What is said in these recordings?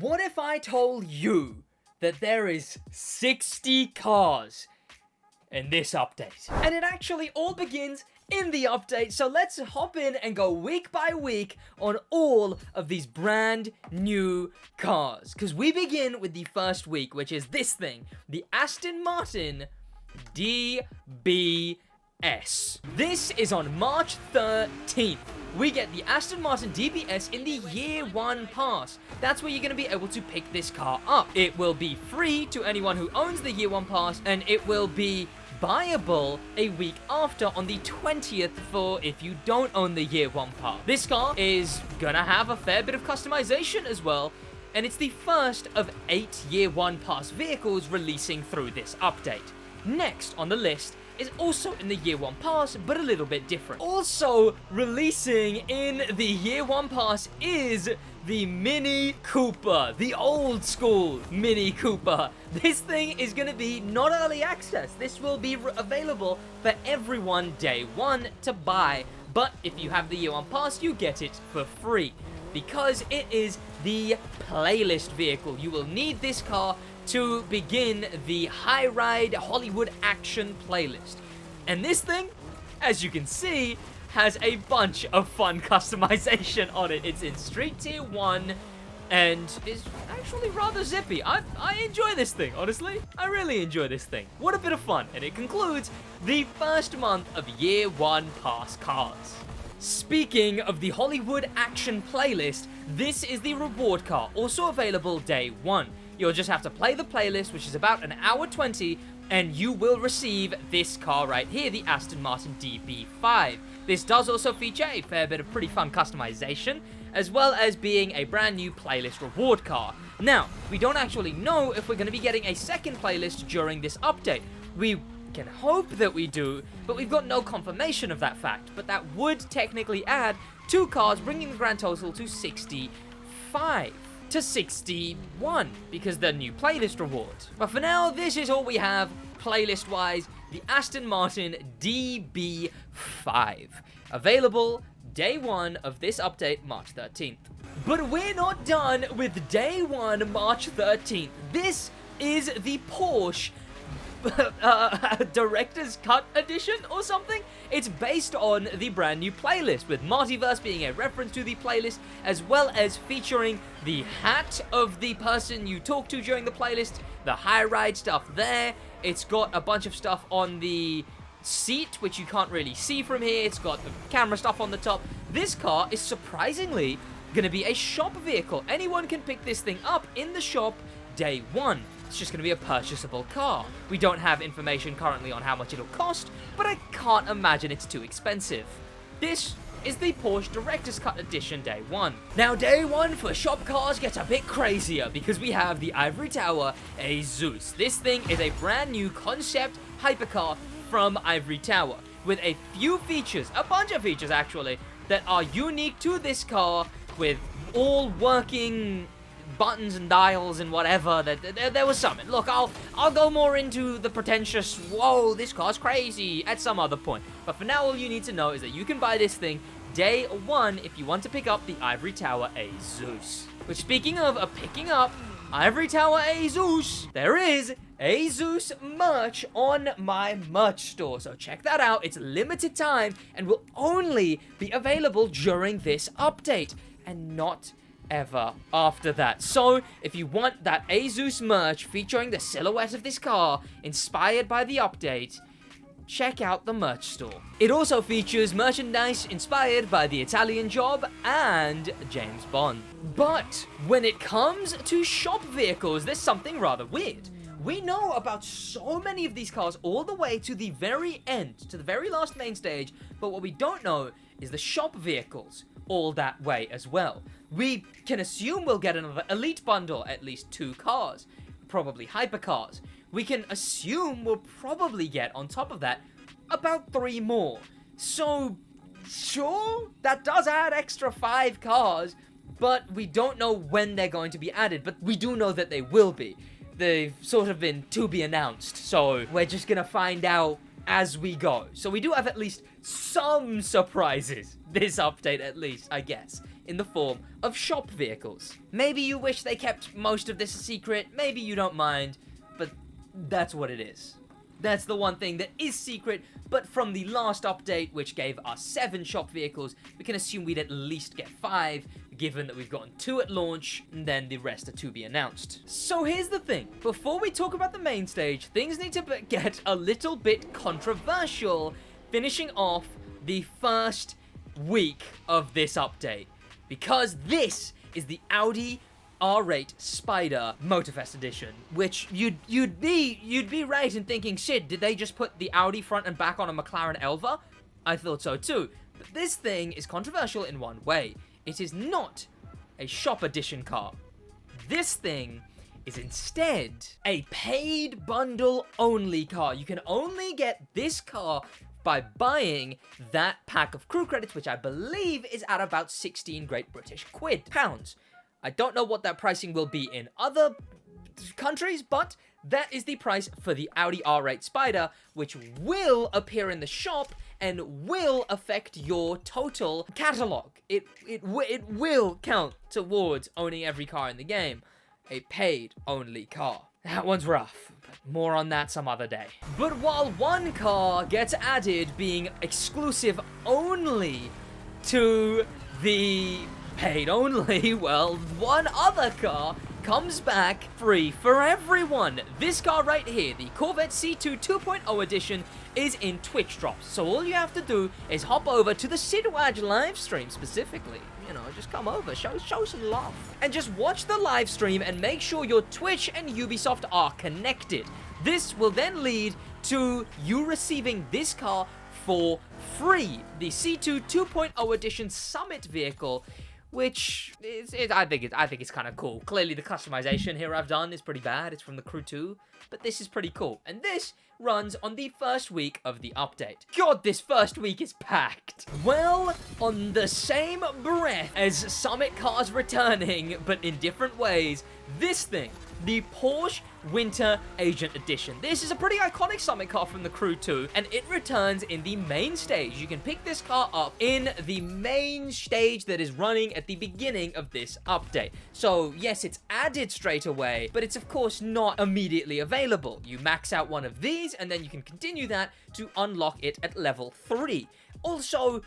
What if I told you that there is 60 cars in this update? And it actually all begins in the update, so let's hop in and go week by week on all of these brand new cars. Because we begin with the first week, which is this thing, the Aston Martin DB5. This is on March 13th. We get the Aston Martin DB5 in the Year 1 Pass. That's where you're going to be able to pick this car up. It will be free to anyone who owns the Year 1 Pass, and it will be buyable a week after on the 20th for if you don't own the Year 1 Pass. This car is gonna have a fair bit of customization as well, and it's the first of 8 Year 1 Pass vehicles releasing through this update. Next on the list is also in the Year 1 Pass, but a little bit different. Also releasing in the Year 1 Pass is the Mini Cooper, the old school Mini Cooper. This thing is going to be not early access. This will be available for everyone day one to buy, but if you have the Year 1 Pass, you get it for free because it is the playlist vehicle. You will need this car to begin the High Ride Hollywood Action playlist. And this thing, as you can see, has a bunch of fun customization on it. It's in Street Tier 1 and is actually rather zippy. I enjoy this thing, honestly. I really enjoy this thing. What a bit of fun. And it concludes the first month of Year 1 Pass cars. Speaking of the Hollywood Action playlist, this is the reward car, also available day 1. You'll just have to play the playlist, which is about an hour 20, and you will receive this car right here, the Aston Martin DB5. This does also feature a fair bit of pretty fun customization, as well as being a brand new playlist reward car. Now, we don't actually know if we're going to be getting a second playlist during this update. We can hope that we do, but we've got no confirmation of that fact. But that would technically add 2 cars, bringing the grand total to 65. To 61 because the new playlist rewards. But for now, this is all we have playlist wise, the Aston Martin DB5, available day 1 of this update, March 13th. But we're not done with day 1, March 13th. This is the Porsche Director's Cut Edition or something. It's based on the brand new playlist, with Multiverse being a reference to the playlist, as well as featuring the hat of the person you talk to during the playlist, the high ride stuff there. It's got a bunch of stuff on the seat, which you can't really see from here. It's got the camera stuff on the top. This car is surprisingly going to be a shop vehicle. Anyone can pick this thing up in the shop day 1. It's just going to be a purchasable car. We don't have information currently on how much it'll cost, but I can't imagine it's too expensive. This is the Porsche Director's Cut Edition day 1. Now day 1 for shop cars gets a bit crazier because we have the Ivory Tower Azus. This thing is a brand new concept hypercar from Ivory Tower with a few features, a bunch of features actually, that are unique to this car, with all working buttons and dials and whatever. There was something. Look, I'll go more into the pretentious, whoa, this car's crazy, at some other point. But for now, all you need to know is that you can buy this thing day 1 if you want to pick up the Ivory Tower Azus. Which, speaking of picking up Ivory Tower Azus, there is Azus merch on my merch store. So check that out. It's limited time and will only be available during this update and not ever after that. So if you want that Azus merch featuring the silhouette of this car inspired by the update, check out the merch store. It also features merchandise inspired by the Italian Job and James Bond. But when it comes to shop vehicles, there's something rather weird. We know about so many of these cars all the way to the very end, to the very last main stage, but what we don't know is the shop vehicles all that way as well. We can assume we'll get another Elite bundle, at least 2 cars, probably hypercars. We can assume we'll probably get, on top of that, about 3 more. So, sure, that does add extra 5 cars, but we don't know when they're going to be added, but we do know that they will be. They've sort of been to be announced, so we're just gonna find out as we go. So we do have at least some surprises this update, at least, I guess. in the form of shop vehicles. Maybe you wish they kept most of this a secret, maybe you don't mind, but that's what it is. That's the one thing that is secret, but from the last update, which gave us 7 shop vehicles, we can assume we'd at least get 5, given that we've gotten 2 at launch, and then the rest are to be announced. So here's the thing. Before we talk about the main stage, things need to get a little bit controversial, finishing off the first week of this update. Because this is the Audi R8 Spider Motorfest edition, which you'd be right in thinking, shit, did they just put the Audi front and back on a McLaren Elva? I thought so too. But this thing is controversial in one way. It is not a shop edition car. This thing is instead a paid bundle only car. You can only get this car by buying that pack of crew credits, which I believe is at about 16 Great British pounds. I don't know what that pricing will be in other countries, but that is the price for the Audi R8 Spider, which will appear in the shop and will affect your total catalog. It will count towards owning every car in the game. A paid-only car. That one's rough, but more on that some other day. But while one car gets added being exclusive only to the paid only, well, one other car comes back free for everyone. This car right here, the Corvette C2 2.0 edition, is in Twitch drops. So all you have to do is hop over to the SidWaj live stream specifically. You know, just come over, show some love. And just watch the live stream and make sure your Twitch and Ubisoft are connected. This will then lead to you receiving this car for free. The C2 2.0 edition Summit vehicle, which is, I think it's kind of cool. Clearly the customization here I've done is pretty bad. It's from the Crew 2, but this is pretty cool. And this runs on the first week of the update. God, this first week is packed. Well, on the same breath as Summit cars returning, but in different ways, this thing, the Porsche Winter Agent Edition. This is a pretty iconic Summit car from the Crew 2, and it returns in the main stage. You can pick this car up in the main stage that is running at the beginning of this update. So yes, it's added straight away, but it's of course not immediately available. You max out one of these, and then you can continue that to unlock it at level 3. Also,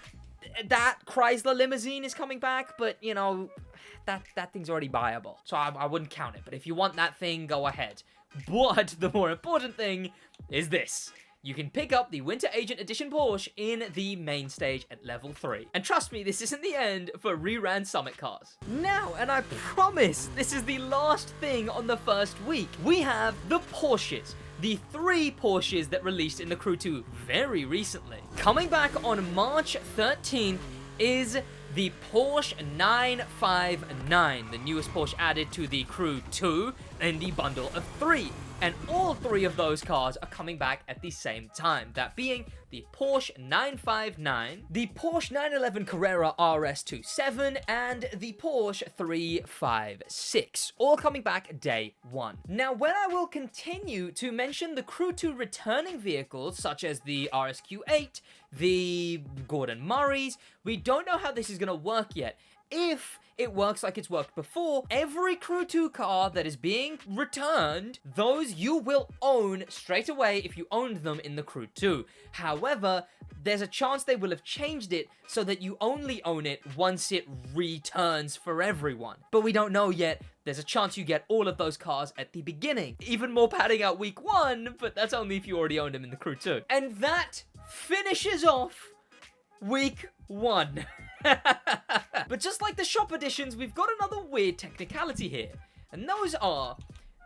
that Chrysler limousine is coming back, but you know, that thing's already buyable, so I wouldn't count it. But if you want that thing, go ahead. But the more important thing is this. You can pick up the Winter Agent Edition Porsche in the main stage at level 3. And trust me, this isn't the end for reran Summit cars. Now, and I promise this is the last thing on the first week, we have the Porsches. The 3 Porsches that released in the Crew 2 very recently. Coming back on March 13th is the Porsche 959, the newest Porsche added to the Crew 2 in the bundle of 3. And all 3 of those cars are coming back at the same time, that being the Porsche 959, the Porsche 911 Carrera RS27, and the Porsche 356, all coming back day 1. Now, when I will continue to mention the Crew 2 returning vehicles, such as the RSQ8, the Gordon Murrays, we don't know how this is going to work yet. If it works like it's worked before, every Crew 2 car that is being returned, those you will own straight away if you owned them in the Crew 2. However, there's a chance they will have changed it so that you only own it once it returns for everyone. But we don't know yet. There's a chance you get all of those cars at the beginning. Even more padding out week 1, but that's only if you already owned them in the Crew 2. And that finishes off week 1. But just like the shop editions, we've got another weird technicality here. And those are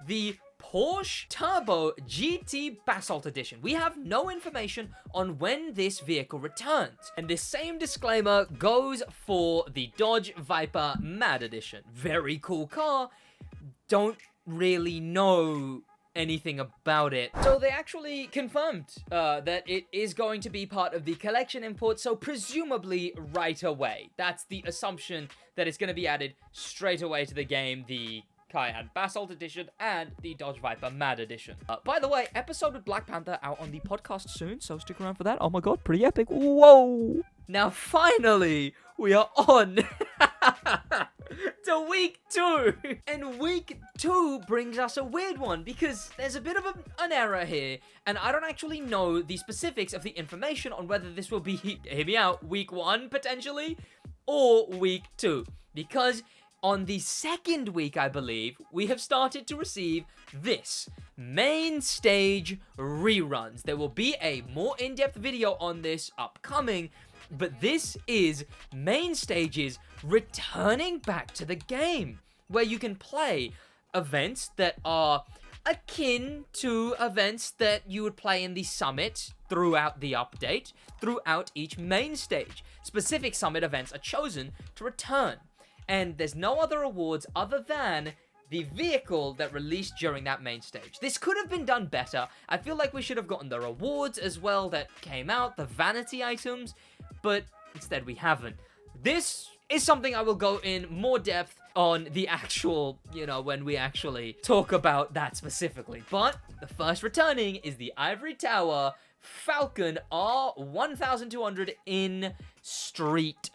the Porsche Turbo GT Basalt Edition. We have no information on when this vehicle returns. And this same disclaimer goes for the Dodge Viper Mad Edition. Very cool car. Don't really know anything about it. So they actually confirmed that it is going to be part of the collection import, so presumably right away. That's the assumption, that it's going to be added straight away to the game, the Cayenne Basalt Edition and the Dodge Viper Mad Edition. By the way, episode with BlackPanthaa out on the podcast soon, so stick around for that. Oh my god, pretty epic. Whoa! Now finally, we are on to week 2. And week 2 brings us a weird one because there's a bit of an error here, and I don't actually know the specifics of the information on whether this will be, hear me out, week 1 potentially, or week 2. Because on the second week, I believe, we have started to receive this main stage reruns. There will be a more in-depth video on this upcoming, but this is main stages returning back to the game, where you can play events that are akin to events that you would play in the summit throughout the update, throughout each main stage. Specific summit events are chosen to return, and there's no other awards other than the vehicle that released during that main stage. This could have been done better. I feel like we should have gotten the rewards as well that came out, the vanity items, but instead we haven't. This is something I will go in more depth on the actual, when we actually talk about that specifically. But the first returning is the Ivory Tower Falcon R1200 in Street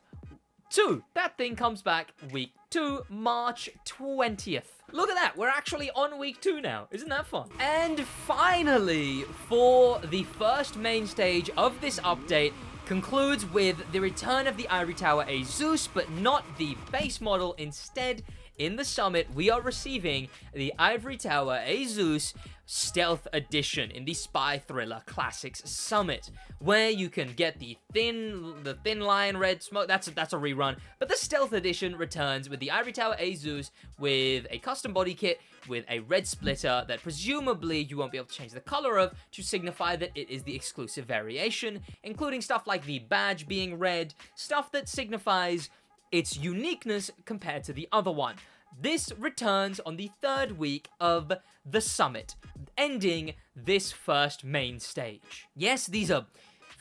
2. That thing comes back week 2, March 20th. Look at that, we're actually on week 2 now. Isn't that fun? And finally, for the first main stage of this update, concludes with the return of the Ivory Tower Azus, but not the base model. Instead, in the summit, we are receiving the Ivory Tower Azus Stealth Edition in the Spy Thriller Classics Summit, where you can get the thin line red smoke. That's a rerun, but the Stealth Edition returns with the Ivory Tower Azus with a custom body kit with a red splitter that presumably you won't be able to change the color of to signify that it is the exclusive variation, including stuff like the badge being red, stuff that signifies its uniqueness compared to the other one. This returns on the third week of the summit, ending this first main stage. Yes, these are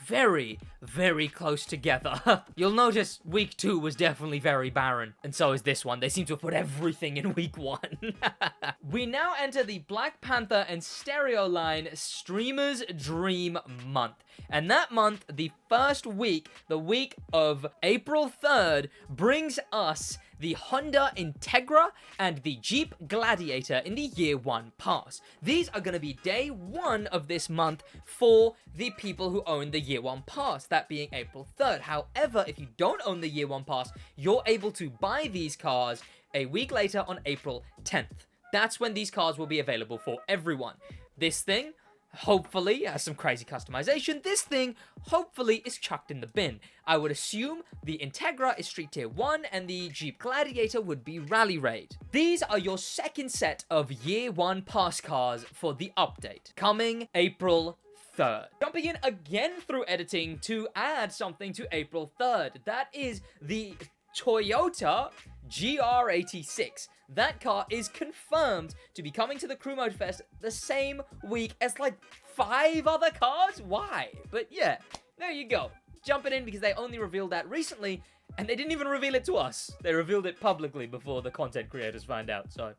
very, very close together. You'll notice week 2 was definitely very barren, and so is this one. They seem to have put everything in week 1. We now enter the BlackPanthaa and Stereo Line Streamer's Dream Month. And that month, the first week, the week of April 3rd, brings us the Honda Integra and the Jeep Gladiator in the Year 1 Pass. These are going to be day 1 of this month for the people who own the Year 1 Pass, that being April 3rd. However, if you don't own the Year 1 Pass, you're able to buy these cars a week later on April 10th. That's when these cars will be available for everyone. This thing hopefully has some crazy customization. This thing hopefully is chucked in the bin. I would assume the Integra is Street Tier 1 and the Jeep Gladiator would be Rally Raid. These are your second set of Year 1 Pass cars for the update, coming April 3rd. Jumping in again through editing to add something to April 3rd. That is the Toyota GR86. That car is confirmed to be coming to the Crew Motorfest the same week as like 5 other cars. Why? But yeah, there you go. Jumping in because they only revealed that recently, and they didn't even reveal it to us. They revealed it publicly before the content creators find out. So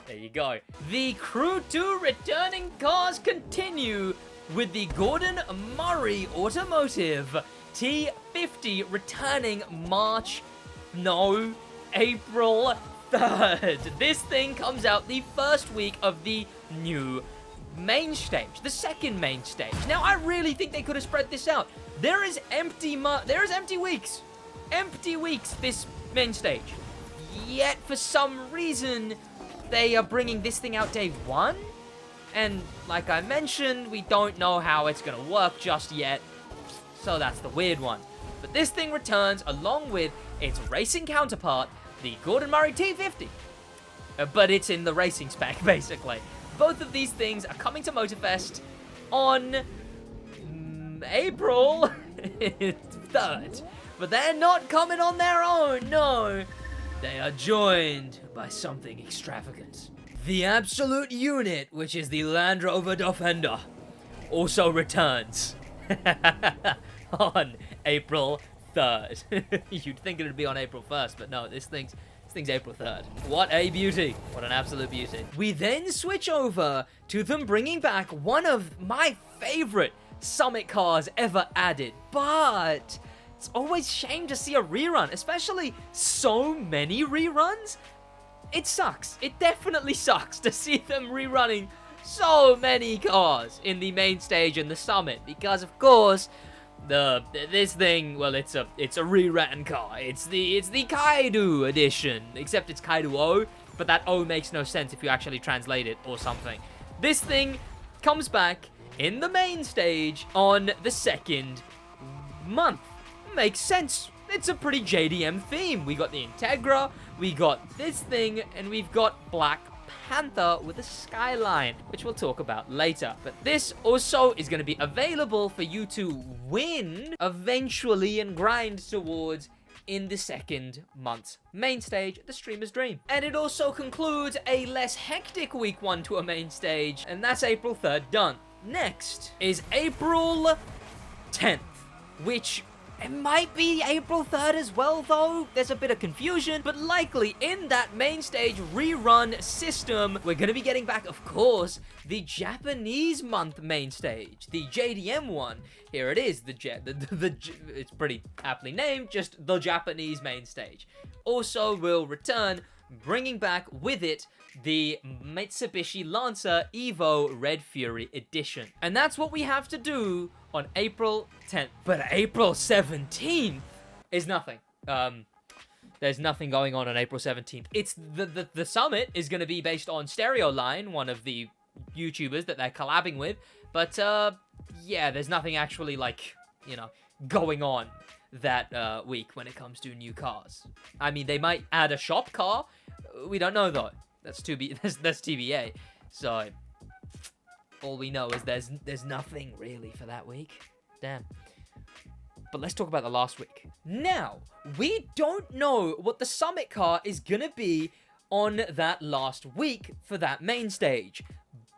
there you go. The Crew 2 returning cars continue with the Gordon Murray Automotive T50 returning April 3rd. This thing comes out the first week of the new main stage, the second main stage. Now, I really think they could have spread this out. There is empty weeks this main stage. Yet, for some reason, they are bringing this thing out day 1. And like I mentioned, we don't know how it's going to work just yet. So that's the weird one. But this thing returns along with its racing counterpart, the Gordon Murray T50. But it's in the racing spec, basically. Both of these things are coming to Motorfest on April 3rd. But they're not coming on their own, no. They are joined by something extravagant. The Absolute Unit, which is the Land Rover Defender, also returns on April 3rd. You'd think it would be on April 1st, but no, this thing's April 3rd. What a beauty. What an absolute beauty. We then switch over to them bringing back one of my favorite Summit cars ever added, but It's always shame to see a rerun, especially so many reruns. It sucks. It definitely sucks to see them rerunning so many cars in the main stage and the summit, because of course this thing, well, it's a rewritten car. It's the Kaido edition, except it's Kaido O, but that O makes no sense if you actually translate it or something. This thing comes back in the main stage on the second month. Makes sense. It's a pretty JDM theme. We got the Integra, we got this thing, and we've got BlackPanthaa with a Skyline, which we'll talk about later. But this also is going to be available for you to win eventually and grind towards in the second month's main stage, the Streamer's Dream. And it also concludes a less hectic week 1 to a main stage, and that's April 3rd done. Next is April 10th, which it might be April 3rd as well, though. There's a bit of confusion, but likely in that main stage rerun system, we're going to be getting back, of course, the Japanese month main stage, the JDM one. Here it is, it's pretty aptly named, just the Japanese main stage. Also will return, bringing back with it the Mitsubishi Lancer Evo Red Fury Edition. And that's what we have to do on April 10th. But April 17th is nothing. There's nothing going on April 17th. It's the summit is going to be based on Stereo Line, one of the YouTubers that they're collabing with. But, yeah, there's nothing actually, like, you know, going on that week when it comes to new cars. I mean, they might add a shop car. We don't know, though. That's TBA. So all we know is there's nothing really for that week. Damn. But let's talk about the last week. Now, we don't know what the summit car is gonna be on that last week for that main stage.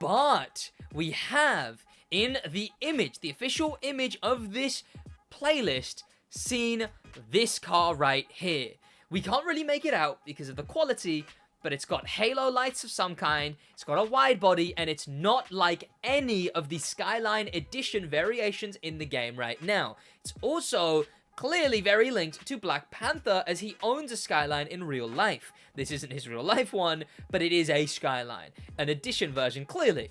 But we have in the image, the official image of this playlist, seen this car right here. We can't really make it out because of the quality, but it's got halo lights of some kind, it's got a wide body, and it's not like any of the Skyline Edition variations in the game right now. It's also clearly very linked to BlackPanthaa, as he owns a Skyline in real life. This isn't his real life one, but it is a Skyline, an Edition version, clearly.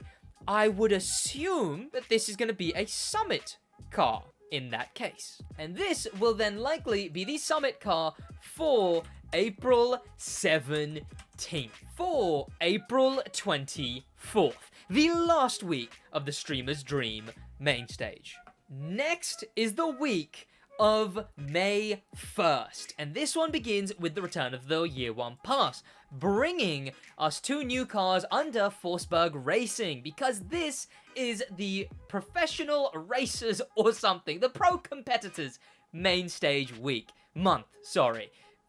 I would assume that this is going to be a Summit car in that case. And this will then likely be the Summit car for April 17th. For April 24th, the last week of the Streamer's Dream main stage. Next is the week of May 1st, and this one begins with the return of the Year 1 Pass, bringing us 2 new cars under Forsberg Racing, because this is the professional racers or something, the pro competitors main stage month,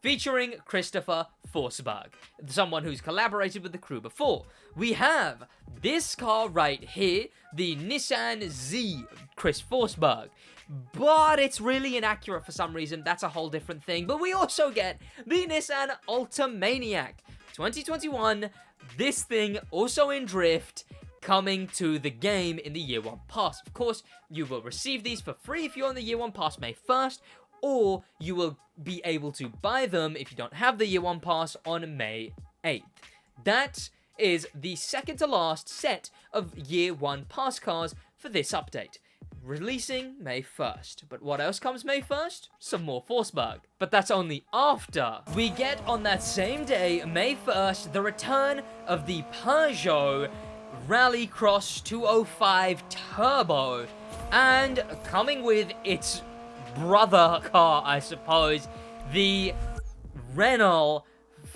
featuring Christopher Forsberg, someone who's collaborated with the crew before. We have this car right here, the Nissan Z Chris Forsberg, but it's really inaccurate for some reason. That's a whole different thing. But we also get the Nissan Ultimaniac 2021, this thing also in drift, coming to the game in the Year 1 Pass. Of course, you will receive these for free if you're on the Year 1 Pass May 1st, or you will be able to buy them if you don't have the Year 1 Pass on May 8th. That is the second to last set of Year 1 Pass cars for this update, releasing May 1st. But what else comes May 1st? Some more Forsberg. But that's only after we get on that same day, May 1st, the return of the Peugeot Rallycross 205 Turbo, and coming with its brother car, I suppose, the Renault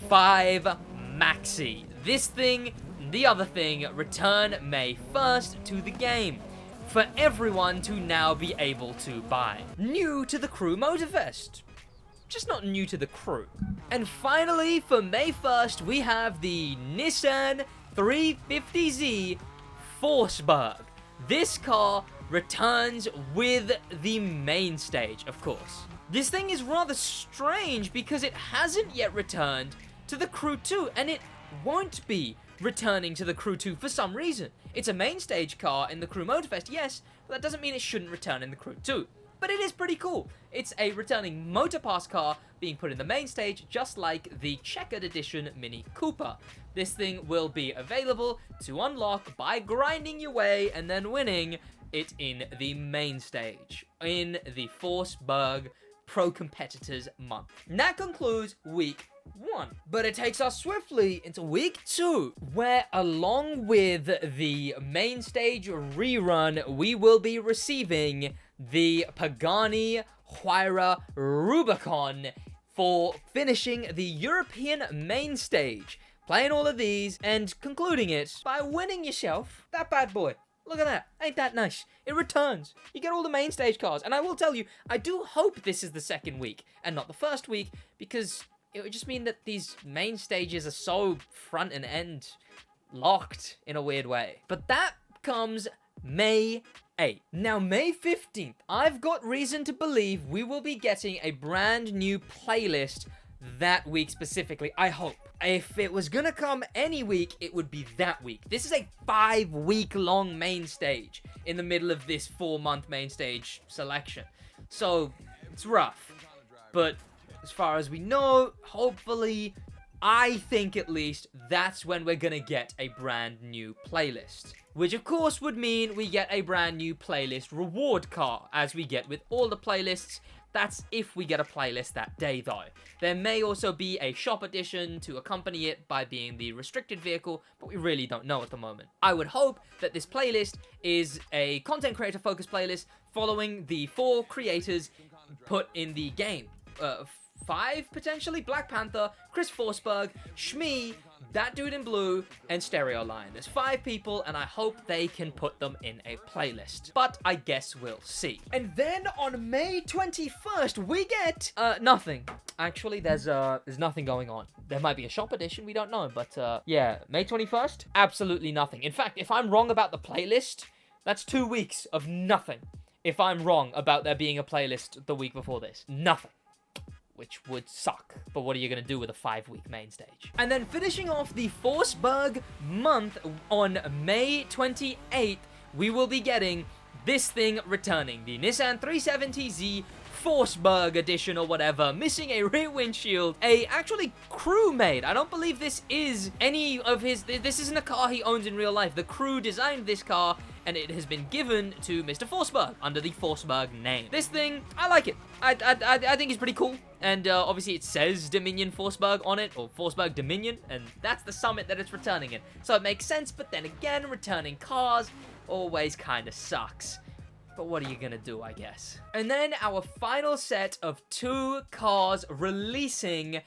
5 Maxi. This thing, the other thing, return May 1st to the game for everyone to now be able to buy. New to the Crew Motorfest, just not new to the crew. And finally, for May 1st, we have the Nissan 350Z Forsberg. This car returns with the main stage, of course. This thing is rather strange because it hasn't yet returned to the Crew 2, and it won't be returning to the Crew 2 for some reason. It's a main stage car in the Crew Motorfest, yes, but that doesn't mean it shouldn't return in the Crew 2. but it is pretty cool. It's a returning Motor Pass car being put in the main stage, just like the Checkered Edition Mini Cooper. This thing will be available to unlock by grinding your way and then winning it in the main stage, in the Forsberg Pro Competitors month. And that concludes week 1. But it takes us swiftly into week 2, where along with the main stage rerun, we will be receiving the Pagani Huayra Rubicon for finishing the European main stage, playing all of these and concluding it by winning yourself that bad boy. Look at that. Ain't that nice? It returns. You get all the main stage cars. And I will tell you, I do hope this is the second week and not the first week, because it would just mean that these main stages are so front and end locked in a weird way. But that comes May 8th. Now, May 15th, I've got reason to believe we will be getting a brand new playlist that week specifically, I hope. If it was gonna come any week, it would be that week. This is a 5-week-long main stage in the middle of this 4-month main stage selection. So, it's rough. But as far as we know, hopefully, I think at least, that's when we're gonna get a brand new playlist. Which, of course, would mean we get a brand new playlist reward car, as we get with all the playlists. That's if we get a playlist that day, though. There may also be a shop edition to accompany it by being the restricted vehicle, but we really don't know at the moment. I would hope that this playlist is a content creator focused playlist following the 4 creators put in the game. 5, potentially? BlackPanthaa, Chris Forsberg, Shmee, That Dude in Blue, and Stereo Line. There's 5 people, and I hope they can put them in a playlist. But I guess we'll see. And then on May 21st, we get, nothing. Actually, there's nothing going on. There might be a shop edition, we don't know. But, yeah, May 21st, absolutely nothing. In fact, if I'm wrong about the playlist, that's 2 weeks of nothing. If I'm wrong about there being a playlist the week before this. Nothing. Which would suck. But what are you going to do with a 5-week main stage? And then finishing off the Forsberg month on May 28th, we will be getting this thing returning. The Nissan 370Z Forsberg edition or whatever, missing a rear windshield, actually Crew made. I don't believe this is any of his, this isn't a car he owns in real life. The Crew designed this car, and it has been given to Mr. Forsberg under the Forsberg name. This thing, I like it. I think it's pretty cool. And obviously it says Dominion Forsberg on it, or Forsberg Dominion, and that's the summit that it's returning in. So it makes sense, but then again, returning cars always kind of sucks. But what are you gonna do, I guess? And then our final set of 2 cars releasing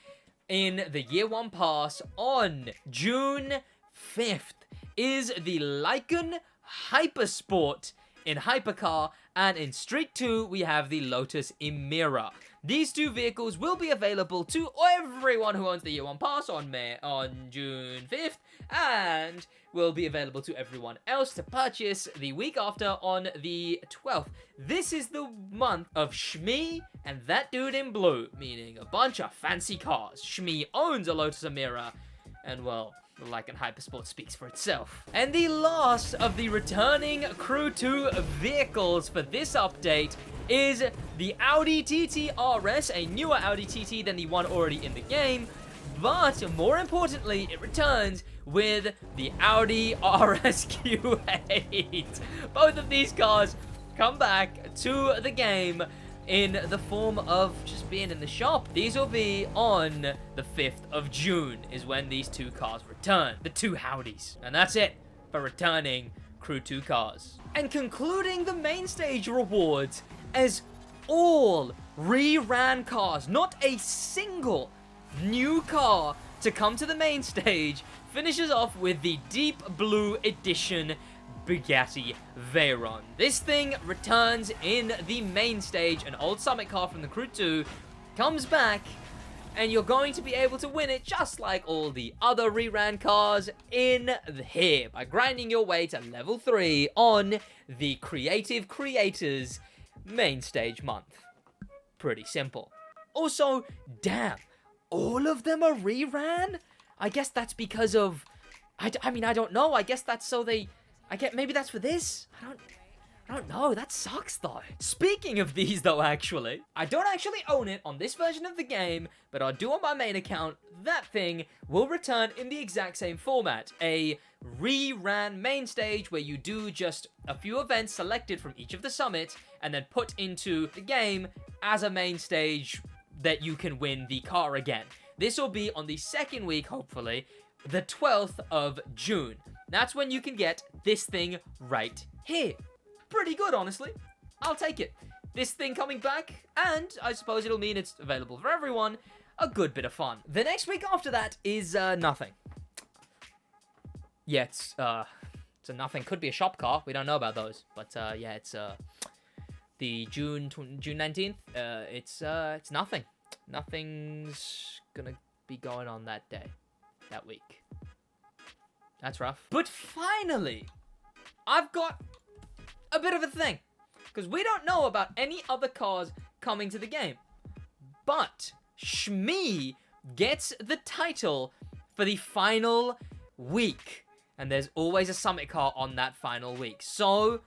in the Year 1 Pass on June 5th is the Lykan Hypersport in Hypercar, and in Street 2, we have the Lotus Emira. These 2 vehicles will be available to everyone who owns the Year 1 Pass on June 5th, and will be available to everyone else to purchase the week after on the 12th. This is the month of Shmee and That Dude in Blue, meaning a bunch of fancy cars. Shmee owns a Lotus Emira, and well, the Lykan Hypersport speaks for itself. And the last of the returning Crew 2 vehicles for this update is the Audi TT RS, a newer Audi TT than the one already in the game, but more importantly, it returns with the Audi RS Q8. Both of these cars come back to the game in the form of just being in the shop. These will be on the 5th of June is when these 2 cars return. The 2 Audis. And that's it for returning Crew 2 cars. And concluding the main stage rewards as all re-ran cars, not a single new car to come to the main stage, finishes off with the Deep Blue Edition Bugatti Veyron. This thing returns in the main stage. An old Summit car from the Crew 2 comes back, and you're going to be able to win it just like all the other re-ran cars in here by grinding your way to level 3 on the Creative Creators main stage month. Pretty simple. Also, damn, all of them are re-ran? I guess that's because of, I mean, I don't know. I guess that's so they, maybe that's for this? I I don't know, that sucks though. Speaking of these though, actually, I don't actually own it on this version of the game, but I do on my main account. That thing will return in the exact same format. A re-ran main stage where you do just a few events selected from each of the summits and then put into the game as a main stage that you can win the car again. This will be on the second week, hopefully, the 12th of June. That's when you can get this thing right here. Pretty good, honestly. I'll take it. This thing coming back, and I suppose it'll mean it's available for everyone. A good bit of fun. The next week after that is nothing. Yeah, it's a nothing. Could be a shop car. We don't know about those. But yeah, it's the June 19th. It's nothing. Nothing's gonna be going on that day, that week. That's rough. But finally, I've got a bit of a thing, because we don't know about any other cars coming to the game. But Shmee gets the title for the final week. And there's always a summit car on that final week. So,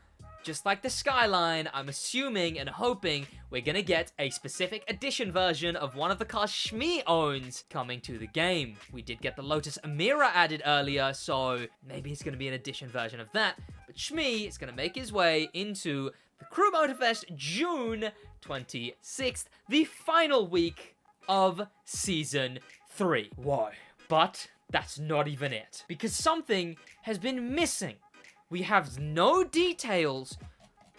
just like the Skyline, I'm assuming and hoping we're gonna get a specific edition version of one of the cars Shmee owns coming to the game. We did get the Lotus Emira added earlier, so maybe it's gonna be an edition version of that. But Shmee is gonna make his way into the Crew Motorfest June 26th, the final week of Season 3. Whoa. But that's not even it, because something has been missing. We have no details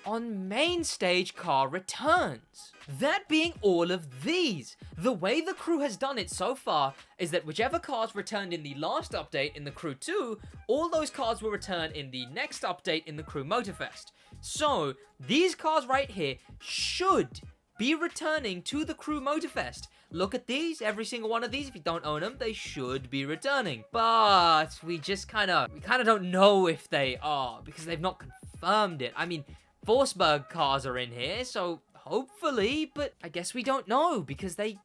on main stage car returns. That being all of these. The way the crew has done it so far is that whichever cars returned in the last update in the Crew 2, all those cars will return in the next update in the Crew Motorfest. So, these cars right here should be returning to the Crew Motorfest. Look at these, every single one of these. If you don't own them, they should be returning. But we just kind of don't know if they are, because they've not confirmed it. I mean, Forsberg cars are in here, so hopefully, but I guess we don't know, because they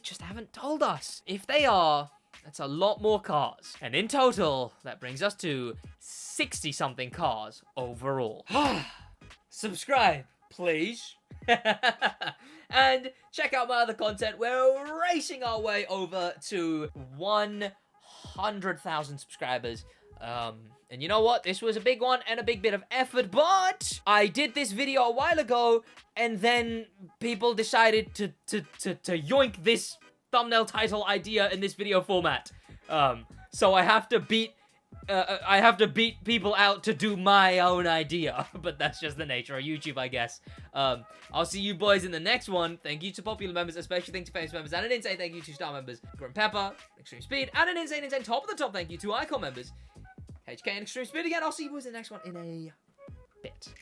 just haven't told us. If they are, that's a lot more cars. And in total, that brings us to 60-something cars overall. Subscribe, please. And check out my other content. We're racing our way over to 100,000 subscribers. And you know what? This was a big one and a big bit of effort, but I did this video a while ago, and then people decided to yoink this thumbnail title idea in this video format. So I have to beat people out to do my own idea, but that's just the nature of YouTube, I guess. I'll see you boys in the next one. Thank you to popular members, especially thanks to famous members, and an insane thank you to star members, BlackPanthaa, Extreme Speed, and an insane top of the top thank you to Icon members, HK and Extreme Speed again. I'll see you boys in the next one in a bit.